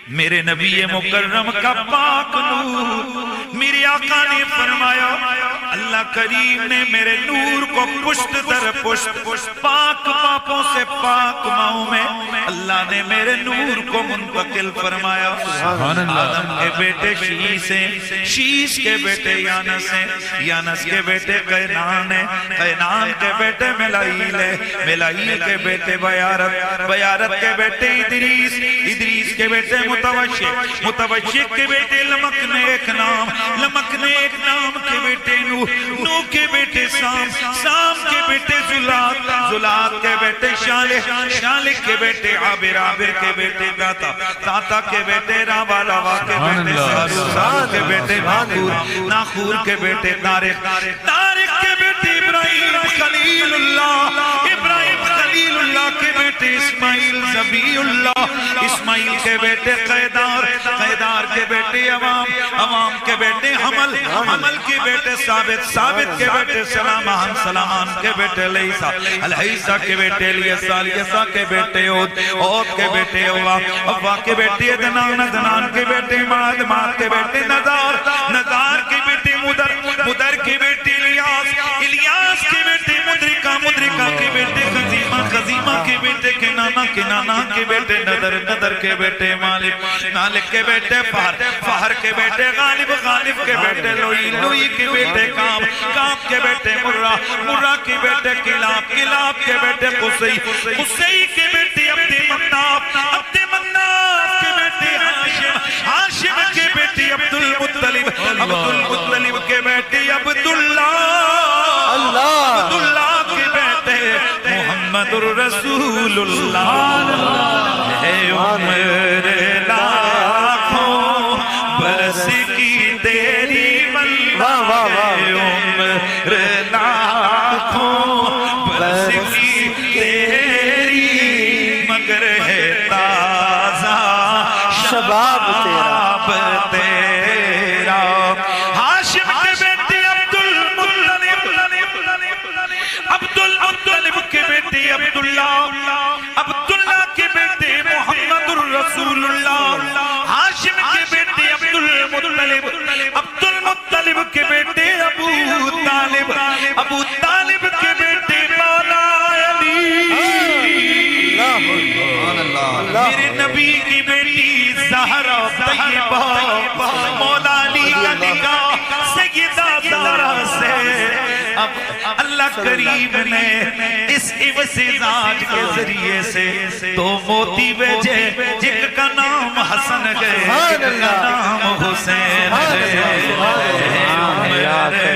میرے نبی مکرم کا پاک نور، میرے آقا نے فرمایا اللہ کریم نے میرے نور کو پشت در پشت پاک پاپوں سے پاک ماؤں میں اللہ نے میرے نور کو منتقل فرمایا۔ آدم کے بیٹے شیش ہیں، شیش کے بیٹے یانس ہیں، یانس کے بیٹے قینان ہیں، قینان کے بیٹے ملائیل ہیں، ملائیل کے بیٹے بیارت، بیارت کے بیٹے ادریس، ادریس کے بیٹے متوشق، متوشق کے بیٹے لمک نے ایک نام، لمک نے ایک نام کے بیٹے نوح، نوح کے بیٹے سام، سام کے بیٹے زلات، زلات کے بیٹے شالح، شالح کے بیٹے عابر، عابر کے بیٹے داتا، داتا کے بیٹے راوا، راوا کے بیٹے سارو، سارو کے بیٹے ناخور، ناخور کے بیٹے طارق، طارق کے بیٹے ابراہیم خلیل اللہ، ابراہیم خلیل اللہ کے بیٹے اسماعیل ذبیح اللہ، اسماعیل کے بیٹے قیدار، قیدار کے بیٹے عوام، عوام کے بیٹے حمل، حمل کے بیٹے ثابت، ثابت کے بیٹے سلامان، سلامان کے بیٹے لیسا، الحیسہ کے بیٹے لیسا، لیسا کے بیٹے عود، عود کے بیٹے عوا، عوا کے بیٹے ادنان، ادنان کے بیٹے ماد، ماد کے بیٹے نظار، نظار کے بیٹے مدر، مدر کے بیٹے الیاس، الیاس کے بیٹے مدرکہ، مدرکہ کے بیٹے خزیمہ، خزیمہ کے بیٹے کنانہ، کنانہ کے بیٹے نظر، نظر کے بیٹے مالک، مالک کے بیٹے فہر، فہر کے بیٹے غالب، غالب کے بیٹے لوئی، لوئی کے بیٹے کام، کام کے بیٹے مرہ، مرہ کے بیٹے کلاب، کلاب کے بیٹے قصی، قصی کے بیٹے عبد مناف، عبد مناف کے بیٹے ہاشم، ہاشم کے بیٹے عبد المطلب، عبد المطلب کے بیٹے عبداللہ، عبداللہ کے بیٹے محمد الرسول اللہ، ہے عمر لاکھوں برس کی تیری واللہ، ہے عمر لاکھوں برس کی تیری مگر ہے تازہ شباب تیرا۔ ہاشم کے بیٹے عبد المطلب، عبد المطلب کے بیٹے عبداللہ، عبداللہ کے بیٹے محمد الرسول اللہ، ہاشم کے بیٹے عبد المطلب، عبد المطلب کے بیٹے ابو طالب، ابو طالب کے بیٹے مولا علی، میرے نبی کی بیٹی زہرا طیبہ، مولا علی کا نکاح سیدہ زہرا سے۔ اب اللہ کریم نے اس ابتزاج کے ذریعے سے دو موتی بھیجے، جن کا نام حسن ہے، جن کا نام حسین ہے۔